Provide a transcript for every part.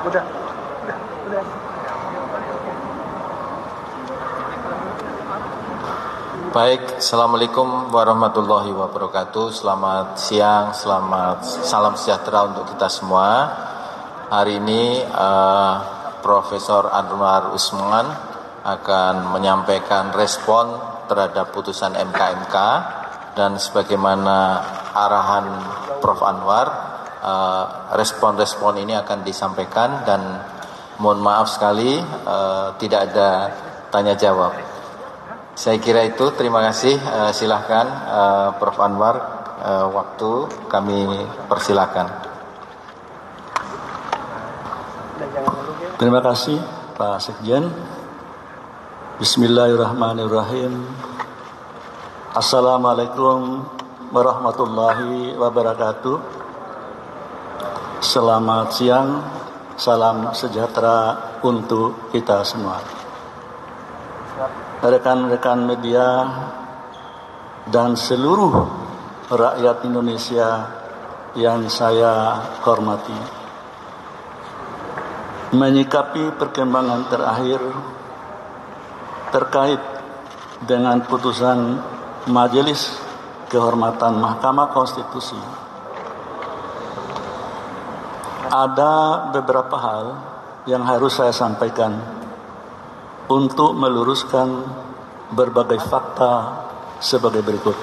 Udah. Baik, Assalamualaikum warahmatullahi wabarakatuh. Selamat siang, salam sejahtera untuk kita semua. Hari ini Profesor Anwar Usman akan menyampaikan respon terhadap putusan MK dan sebagaimana arahan Prof. Anwar, respon-respon ini akan disampaikan dan mohon maaf sekali tidak ada tanya jawab. Saya kira itu, terima kasih. Silahkan Prof. Anwar, waktu kami persilakan. Terima kasih Pak Sekjen. Bismillahirrahmanirrahim. Assalamualaikum warahmatullahi wabarakatuh. Selamat siang, salam sejahtera untuk kita semua. Rekan-rekan media dan seluruh rakyat Indonesia yang saya hormati, menyikapi perkembangan terakhir terkait dengan putusan Majelis Kehormatan Mahkamah Konstitusi, ada beberapa hal yang harus saya sampaikan untuk meluruskan berbagai fakta sebagai berikut.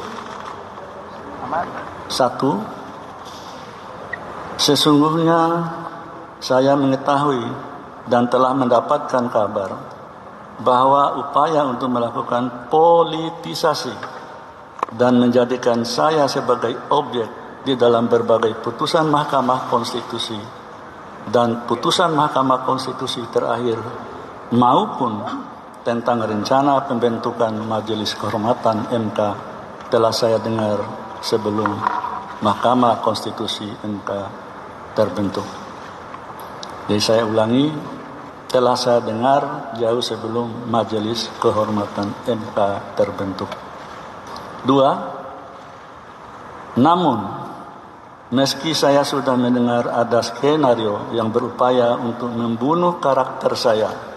1. Sesungguhnya saya mengetahui dan telah mendapatkan kabar bahwa upaya untuk melakukan politisasi dan menjadikan saya sebagai objek di dalam berbagai putusan Mahkamah Konstitusi dan putusan Mahkamah Konstitusi terakhir maupun tentang rencana pembentukan Majelis Kehormatan MK telah saya dengar sebelum Mahkamah Konstitusi MK terbentuk. Jadi saya ulangi, telah saya dengar jauh sebelum Majelis Kehormatan MK terbentuk. 2. Namun, meski saya sudah mendengar ada skenario yang berupaya untuk membunuh karakter saya,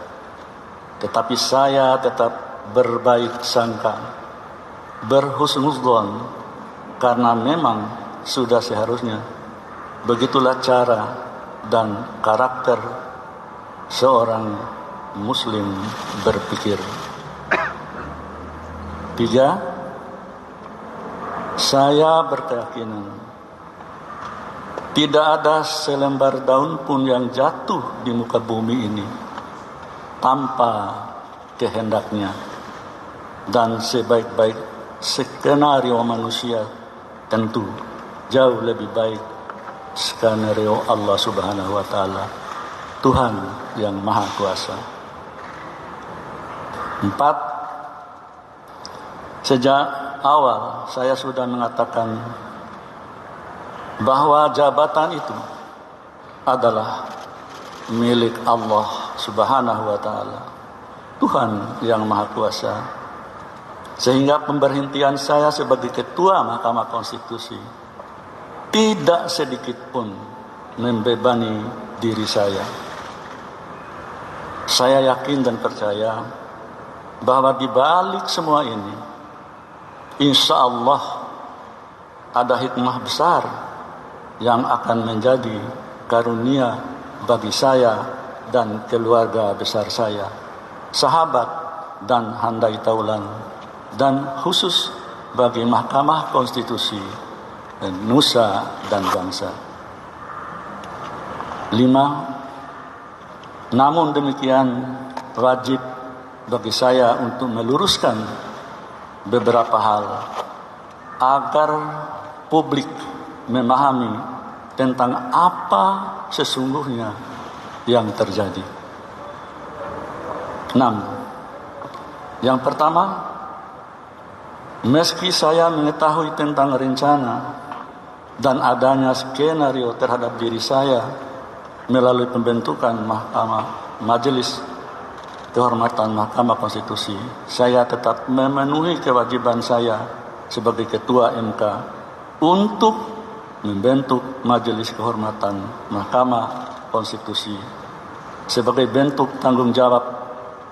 tetapi saya tetap berbaik sangka, berhusnudzon, karena memang sudah seharusnya begitulah cara dan karakter seorang Muslim berpikir. 3. Saya berkeyakinan tidak ada selembar daun pun yang jatuh di muka bumi ini tanpa kehendaknya, dan sebaik-baik skenario manusia tentu jauh lebih baik skenario Allah Subhanahu wa Ta'ala, Tuhan yang Maha Kuasa. 4. Sejak awal saya sudah mengatakan bahwa jabatan itu adalah milik Allah Subhanahu wa Ta'ala, Tuhan yang Maha Kuasa, sehingga pemberhentian saya sebagai ketua Mahkamah Konstitusi tidak sedikit pun membebani diri saya. Saya yakin dan percaya bahwa di balik semua ini, insya Allah ada hikmah besar yang akan menjadi karunia bagi saya dan keluarga besar saya, sahabat dan handai taulan, dan khusus bagi Mahkamah Konstitusi nusa dan bangsa. 5. Namun demikian, wajib bagi saya untuk meluruskan beberapa hal agar publik memahami tentang apa sesungguhnya yang terjadi. 6. Yang pertama, meski saya mengetahui tentang rencana dan adanya skenario terhadap diri saya melalui pembentukan Majelis Kehormatan Mahkamah Konstitusi, saya tetap memenuhi kewajiban saya sebagai Ketua MK untuk membentuk Majelis Kehormatan Mahkamah Konstitusi sebagai bentuk tanggung jawab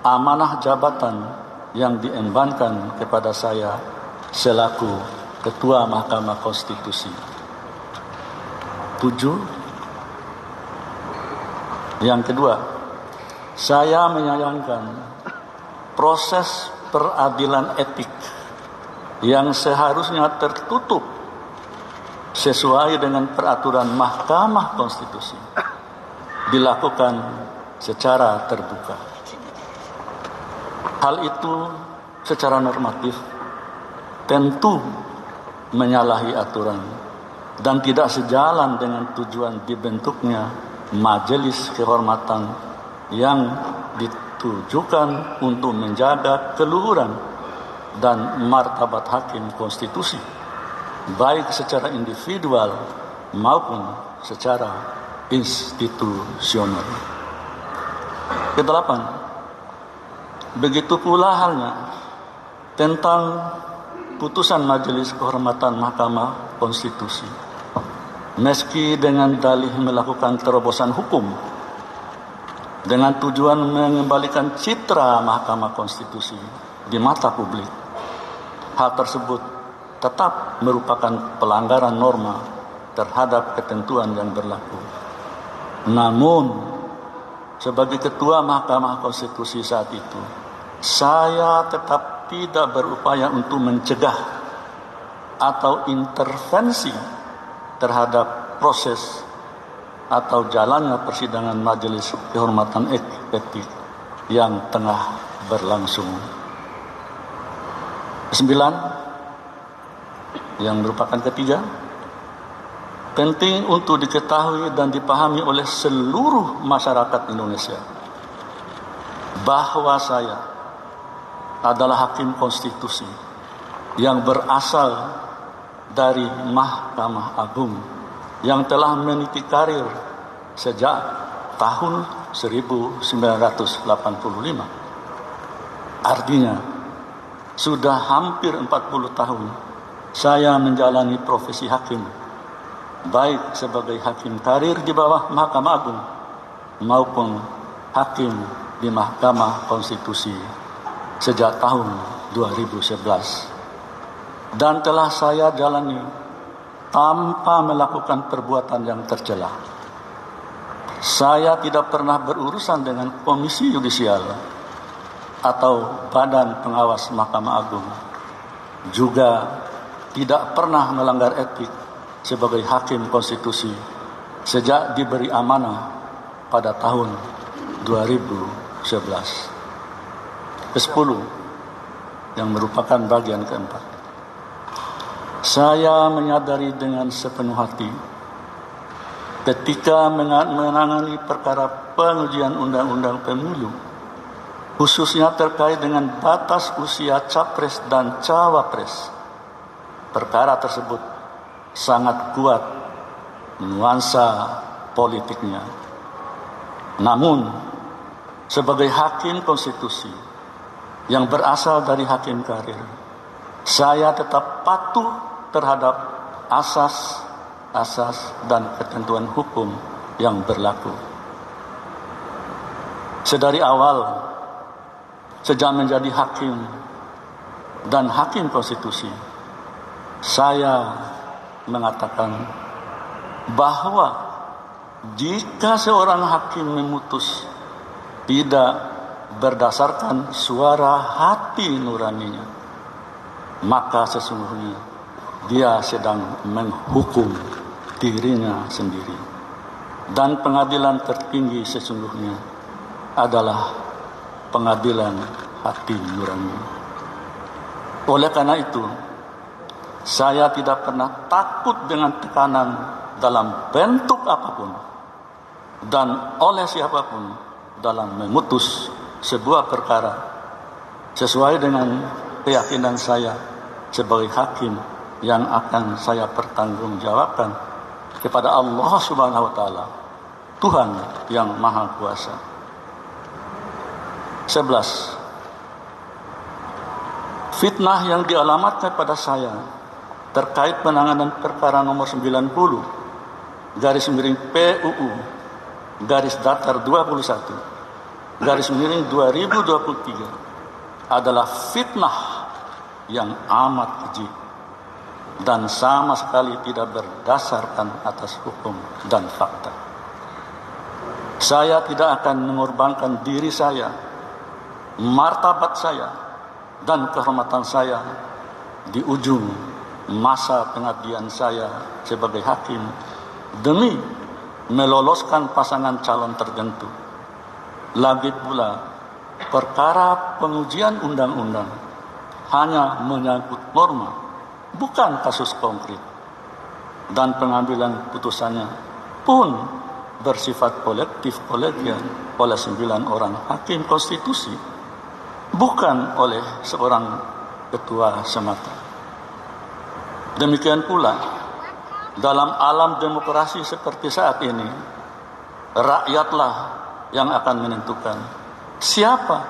amanah jabatan yang diembankan kepada saya selaku Ketua Mahkamah Konstitusi. 7. Yang kedua, saya menyayangkan proses peradilan etik yang seharusnya tertutup sesuai dengan peraturan Mahkamah Konstitusi dilakukan secara terbuka. Hal itu secara normatif tentu menyalahi aturan dan tidak sejalan dengan tujuan dibentuknya Majelis Kehormatan yang ditujukan untuk menjaga keluhuran dan martabat hakim konstitusi, baik secara individual maupun secara institusional. Kedelapan, begitu pula halnya tentang putusan Majelis Kehormatan Mahkamah Konstitusi. Meski dengan dalih melakukan terobosan hukum dengan tujuan mengembalikan citra Mahkamah Konstitusi di mata publik, hal tersebut tetap merupakan pelanggaran norma terhadap ketentuan yang berlaku. Namun, sebagai Ketua Mahkamah Konstitusi saat itu, saya tetap tidak berupaya untuk mencegah atau intervensi terhadap proses atau jalannya persidangan Majelis Kehormatan Etik yang tengah berlangsung. 9. Yang merupakan ketiga, penting untuk diketahui dan dipahami oleh seluruh masyarakat Indonesia bahwa saya adalah hakim konstitusi yang berasal dari Mahkamah Agung yang telah meniti karir sejak tahun 1985. Artinya, sudah hampir 40 tahun saya menjalani profesi hakim, baik sebagai hakim karir di bawah Mahkamah Agung maupun hakim di Mahkamah Konstitusi sejak tahun 2011. Dan telah saya jalani tanpa melakukan perbuatan yang tercela. Saya tidak pernah berurusan dengan komisi yudisial atau badan pengawas Mahkamah Agung. Juga tidak pernah melanggar etik sebagai hakim konstitusi sejak diberi amanah pada tahun 2011. Ke-10 yang merupakan bagian keempat. Saya menyadari dengan sepenuh hati ketika menangani perkara pengujian undang-undang pemilu, khususnya terkait dengan batas usia capres dan cawapres, perkara tersebut sangat kuat nuansa politiknya. Namun, sebagai hakim konstitusi yang berasal dari hakim karir, saya tetap patuh terhadap asas dan ketentuan hukum yang berlaku. Sedari awal, sejak menjadi hakim dan hakim konstitusi, saya mengatakan bahwa jika seorang hakim memutus tidak berdasarkan suara hati nuraninya, maka sesungguhnya dia sedang menghukum dirinya sendiri. Dan pengadilan tertinggi sesungguhnya adalah pengadilan hati nurani. Oleh karena itu, saya tidak pernah takut dengan tekanan dalam bentuk apapun dan oleh siapapun dalam memutus sebuah perkara sesuai dengan keyakinan saya sebagai hakim yang akan saya pertanggungjawabkan kepada Allah Subhanahu wa taala, Tuhan yang Maha Kuasa. 11. Fitnah yang dialamatkan pada saya terkait penanganan perkara nomor 90 / PUU garis datar 21 garis miring 2023 adalah fitnah yang amat keji dan sama sekali tidak berdasarkan atas hukum dan fakta. Saya tidak akan mengorbankan diri saya, martabat saya, dan kehormatan saya di ujung masa pengabdian saya sebagai hakim demi meloloskan pasangan calon tertentu. Lagi pula, perkara pengujian undang-undang hanya menyangkut norma, bukan kasus konkret. Dan pengambilan putusannya pun bersifat kolektif kolegial oleh 9 orang hakim konstitusi, bukan oleh seorang ketua semata. Demikian pula, dalam alam demokrasi seperti saat ini, rakyatlah yang akan menentukan siapa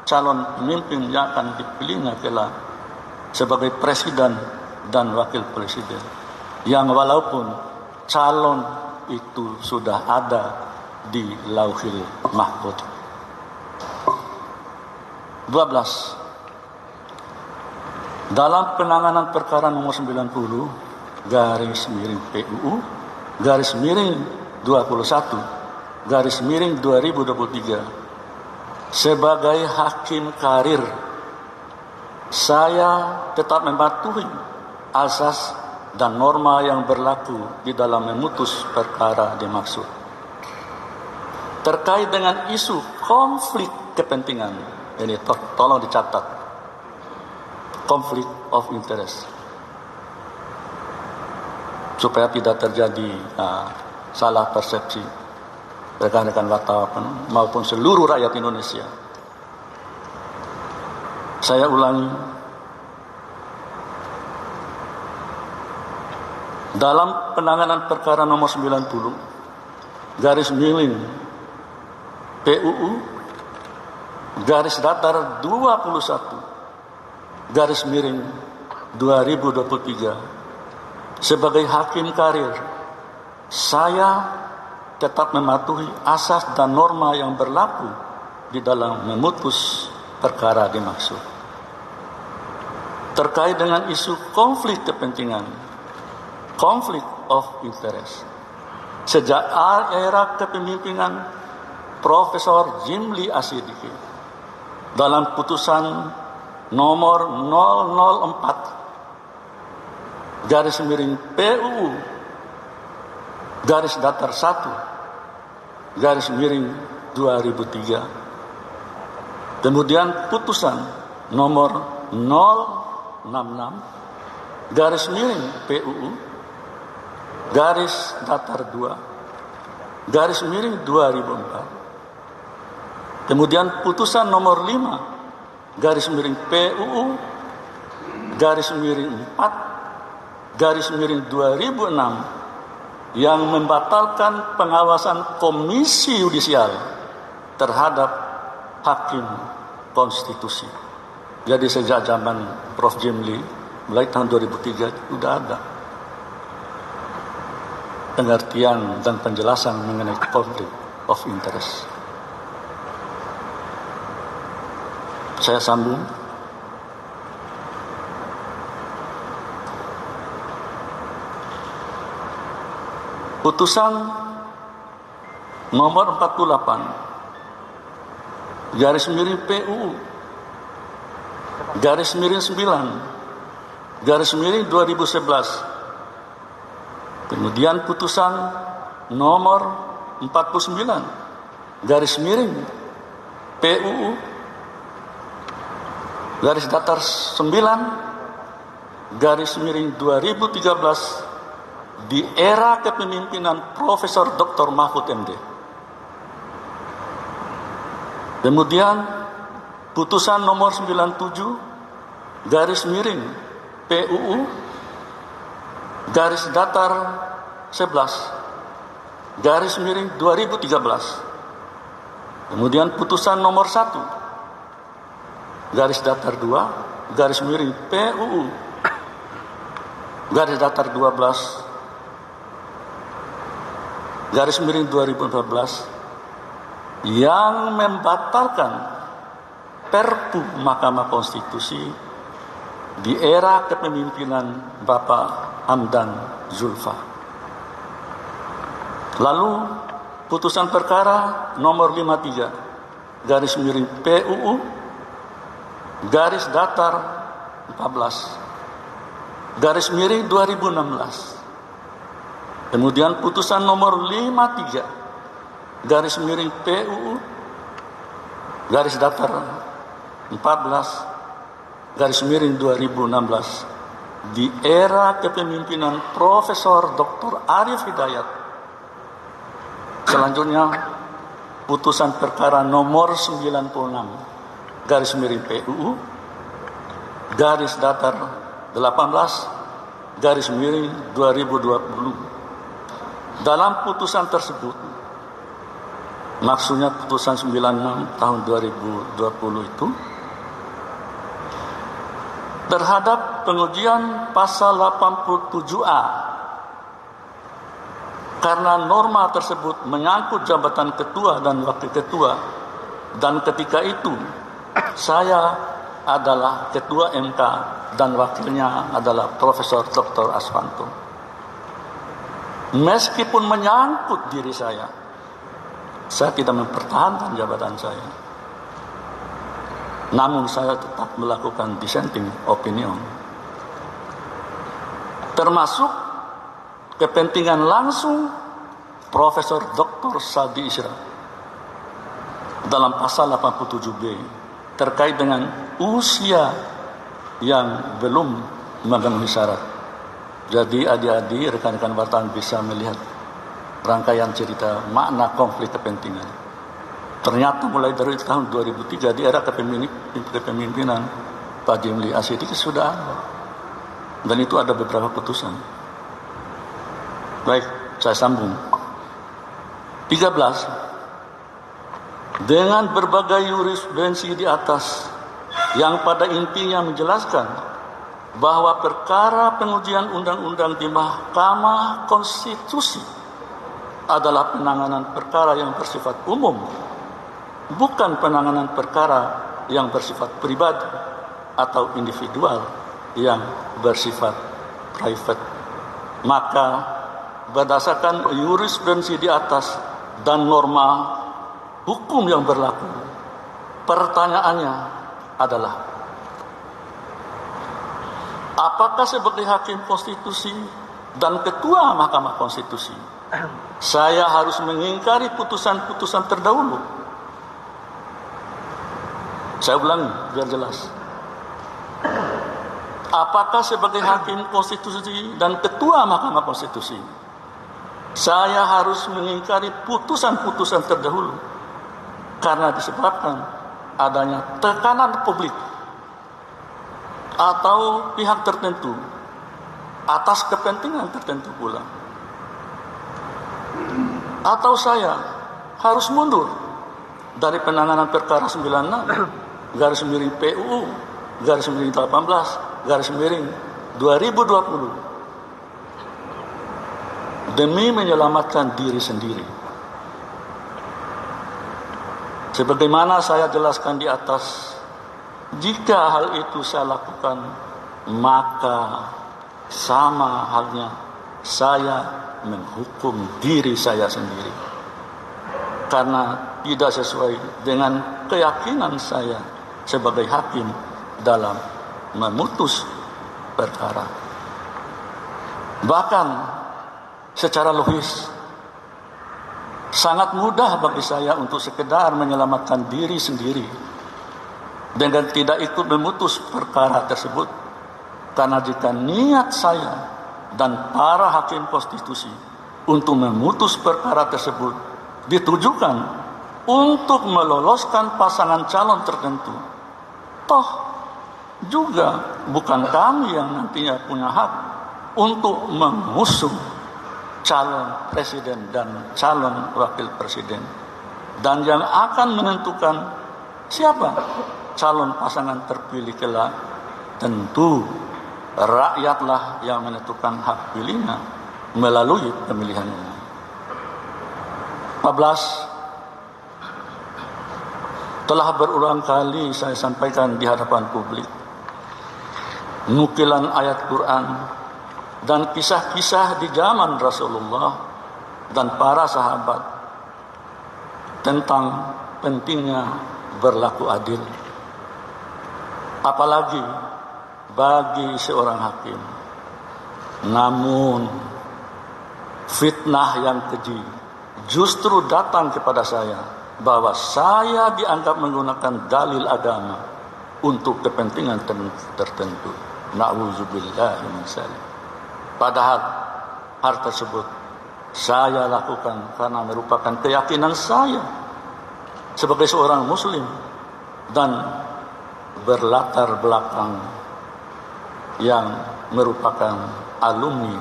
calon pemimpin yang akan dipilihnya kelak sebagai presiden dan wakil presiden, yang walaupun calon itu sudah ada di Lauhil Mahfuz. 12. Dalam penanganan perkara nomor 90 garis miring PUU garis miring 21 garis miring 2023 sebagai hakim karir, saya tetap mematuhi asas dan norma yang berlaku di dalam memutus perkara dimaksud. Terkait dengan isu konflik kepentingan, ini tolong dicatat, conflict of interest, supaya tidak terjadi salah persepsi rekan-rekan wartawan maupun seluruh rakyat Indonesia. Saya ulangi, dalam penanganan perkara nomor 90 garis miring PUU garis datar 21 garis miring 2023 sebagai hakim karir, saya tetap mematuhi asas dan norma yang berlaku di dalam memutus perkara dimaksud. Terkait dengan isu konflik kepentingan, conflict of interest, sejak era kepemimpinan Profesor Jimli Asidiki dalam putusan nomor 004 garis miring PUU garis datar 1 garis miring 2003, kemudian putusan nomor 066 garis miring PUU garis datar 2 garis miring 2004, kemudian putusan nomor 5 garis miring PUU garis miring 4 garis miring 2006 yang membatalkan pengawasan Komisi Yudisial terhadap hakim konstitusi. Jadi sejak zaman Prof. Jimli, mulai tahun 2003 sudah ada pengertian dan penjelasan mengenai conflict of interest. Saya sambung. Putusan nomor 48 garis miring PUU garis miring 9 garis miring 2011, kemudian putusan nomor 49 garis miring PUU garis datar 9 garis miring 2013 di era kepemimpinan Profesor Dr. Mahfud MD. Kemudian putusan nomor 97 garis miring PUU garis datar 11 garis miring 2013. Kemudian putusan nomor 1 garis datar 2 garis miring PUU garis datar 12 2014 yang membatalkan Perpu Mahkamah Konstitusi di era kepemimpinan Bapak Hamdan Zulfa. Lalu putusan perkara nomor 53 garis miring PUU garis datar 14 garis miring 2016. Kemudian putusan nomor 53 garis miring PUU garis datar 14 garis miring 2016 di era kepemimpinan Profesor Dr. Arif Hidayat. Selanjutnya putusan perkara nomor 96 garis miring PUU garis datar 18 garis miring 2020. Dalam putusan tersebut, maksudnya putusan 96 tahun 2020 itu, terhadap pengujian pasal 87A karena norma tersebut menyangkut jabatan ketua dan wakil ketua, dan ketika itu saya adalah ketua MK dan wakilnya adalah Profesor Dr. Aswanto. Meskipun menyangkut diri saya tidak mempertahankan jabatan saya. Namun saya tetap melakukan dissenting opinion, termasuk kepentingan langsung Profesor Dr. Saldi Isra dalam pasal 87B terkait dengan usia yang belum memenuhi syarat. Jadi adik-adik, rekan-rekan wartawan bisa melihat rangkaian cerita makna konflik kepentingan. Ternyata mulai dari tahun 2003 di era kepemimpinan Pak Jimli Asyidik sudah ada. Dan itu ada beberapa putusan. Baik, saya sambung. 13. Dengan berbagai jurisprudensi di atas yang pada intinya menjelaskan bahwa perkara pengujian undang-undang di Mahkamah Konstitusi adalah penanganan perkara yang bersifat umum, bukan penanganan perkara yang bersifat pribadi atau individual yang bersifat private. Maka berdasarkan jurisprudensi di atas dan norma hukum yang berlaku, pertanyaannya adalah, apakah sebagai hakim konstitusi dan ketua Mahkamah Konstitusi saya harus mengingkari putusan-putusan terdahulu? Saya ulangi biar jelas. Apakah sebagai hakim konstitusi dan ketua Mahkamah Konstitusi saya harus mengingkari putusan-putusan terdahulu karena disebabkan adanya tekanan publik atau pihak tertentu atas kepentingan tertentu pula? Atau saya harus mundur dari penanganan perkara 96 garis miring PUU garis miring 18 garis miring 2020 demi menyelamatkan diri sendiri? Sebagaimana saya jelaskan di atas, jika hal itu saya lakukan, maka sama halnya saya menghukum diri saya sendiri, karena tidak sesuai dengan keyakinan saya sebagai hakim dalam memutus perkara. Bahkan secara logis sangat mudah bagi saya untuk sekedar menyelamatkan diri sendiri dengan tidak ikut memutus perkara tersebut, karena jika niat saya dan para hakim konstitusi untuk memutus perkara tersebut ditujukan untuk meloloskan pasangan calon tertentu, toh juga bukan kami yang nantinya punya hak untuk mengusung calon presiden dan calon wakil presiden, dan yang akan menentukan siapa calon pasangan terpilih kelak tentu rakyatlah yang menentukan hak pilihnya melalui pemilihan umum. telah berulang kali saya sampaikan di hadapan publik nukilan ayat Quran dan kisah-kisah di zaman Rasulullah dan para sahabat tentang pentingnya berlaku adil, apalagi bagi seorang hakim. Namun fitnah yang keji justru datang kepada saya bahwa saya dianggap menggunakan dalil agama untuk kepentingan tertentu. Na'udzubillahi min dzalik. Padahal hal tersebut saya lakukan karena merupakan keyakinan saya sebagai seorang muslim dan berlatar belakang yang merupakan alumni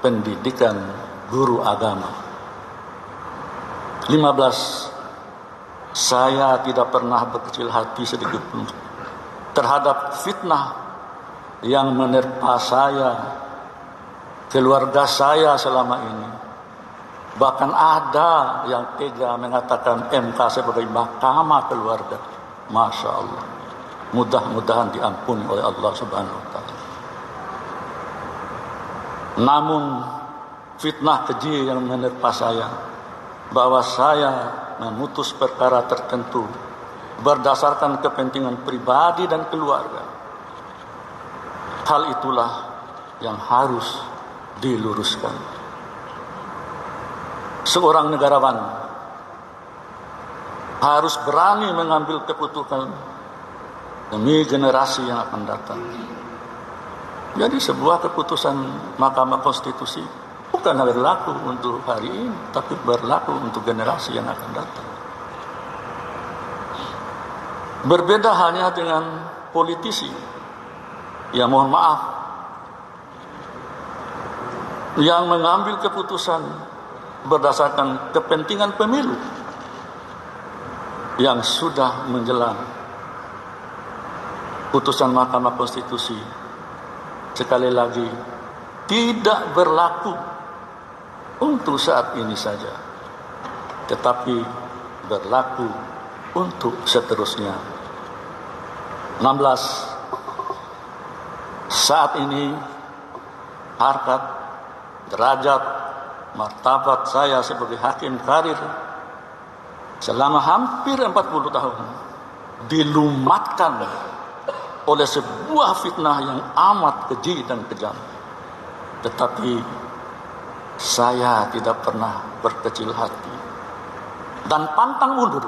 pendidikan guru agama. 15. Saya tidak pernah berkecil hati sedikit pun terhadap fitnah yang menerpa saya, keluarga saya selama ini. Bahkan ada yang tega mengatakan MK sebagai mahkamah keluarga. Masya Allah. Mudah-mudahan diampuni oleh Allah Subhanahu wa Ta'ala. Namun fitnah keji yang menerpa saya bahwa saya memutus perkara tertentu berdasarkan kepentingan pribadi dan keluarga. Hal itulah yang harus diluruskan. Seorang negarawan harus berani mengambil keputusan demi generasi yang akan datang. Jadi sebuah keputusan Mahkamah Konstitusi bukan berlaku untuk hari ini, tapi berlaku untuk generasi yang akan datang. Berbeda hanya dengan politisi, ya mohon maaf, yang mengambil keputusan berdasarkan kepentingan pemilu yang sudah menjelang putusan Mahkamah Konstitusi. Sekali lagi, tidak berlaku untuk saat ini saja, tetapi berlaku untuk seterusnya. 16. Saat ini harkat, derajat, martabat saya sebagai hakim karir selama hampir 40 tahun dilumatkan oleh sebuah fitnah yang amat keji dan kejam. Tetapi saya tidak pernah berkecil hati dan pantang mundur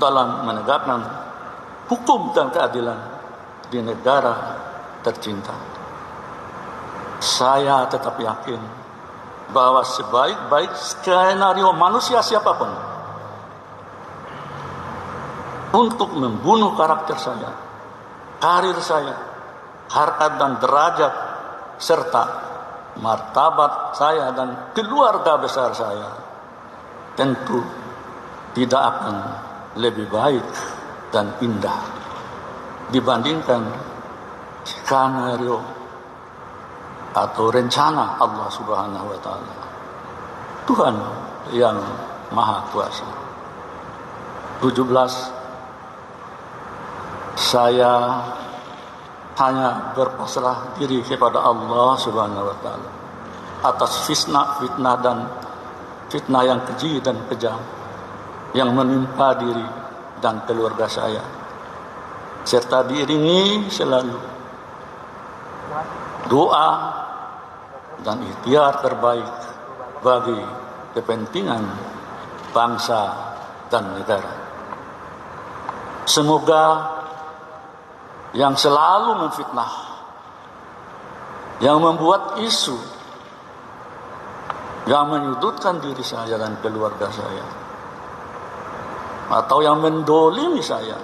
dalam menegakkan hukum dan keadilan di negara tercinta. Saya tetap yakin bahwa sebaik-baik skenario manusia siapapun untuk membunuh karakter saya, karir saya, harkat dan derajat, serta martabat saya dan keluarga besar saya, tentu tidak akan lebih baik dan indah dibandingkan skenario atau rencana Allah Subhanahu wa Ta'ala, Tuhan yang Maha Kuasa. 17. Saya hanya berpasrah diri kepada Allah Subhanahu wa Ta'ala atas fitnah dan fitnah yang keji dan kejam yang menimpa diri dan keluarga saya, serta diiringi selalu doa dan ikhtiar terbaik bagi kepentingan bangsa dan negara. Semoga yang selalu memfitnah, yang membuat isu, yang menyudutkan diri saya dan keluarga saya, atau yang mendolimi saya,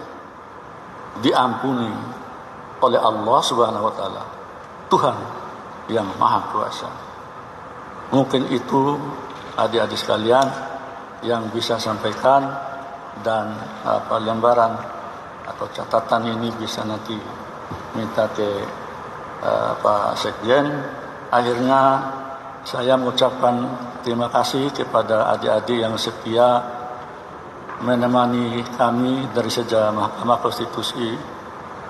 diampuni oleh Allah Subhanahu wa Ta'ala, Tuhan yang Maha Kuasa. Mungkin itu adik-adik sekalian yang bisa sampaikan, dan lembaran atau catatan ini bisa nanti minta ke Pak Sekjen. Akhirnya Saya mengucapkan terima kasih kepada adik-adik yang setia menemani kami dari sejak Mahkamah Konstitusi,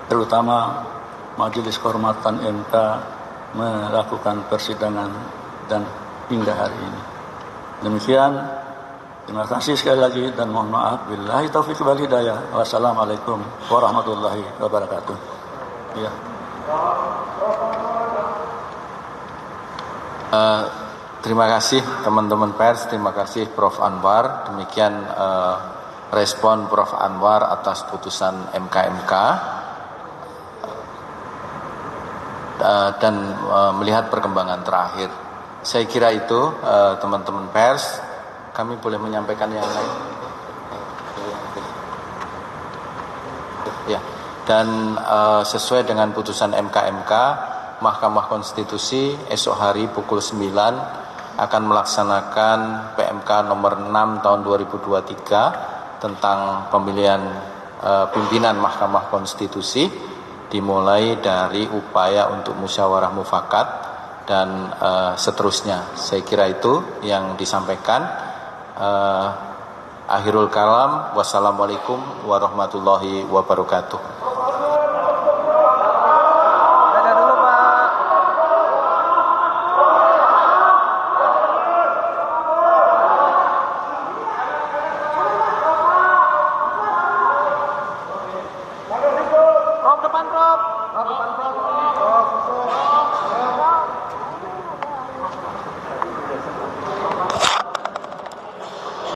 terutama Majelis Kehormatan MK melakukan persidangan dan hingga hari ini. Demikian, terima kasih sekali lagi dan mohon maaf. Billahi taufiq wal hidayah. Wassalamualaikum warahmatullahi wabarakatuh. Ya. Terima kasih teman-teman pers, terima kasih Prof. Anwar. Demikian respon Prof. Anwar atas putusan MK-MK dan melihat perkembangan terakhir. Saya kira itu teman-teman pers, kami boleh menyampaikan yang lain. Ya, dan sesuai dengan putusan MK-MK, Mahkamah Konstitusi esok hari pukul 9 akan melaksanakan PMK nomor 6 tahun 2023 tentang pemilihan pimpinan Mahkamah Konstitusi, dimulai dari upaya untuk musyawarah mufakat dan seterusnya. Saya kira itu yang disampaikan. Akhirul kalam, wassalamualaikum warahmatullahi wabarakatuh. Prof depan, Prof.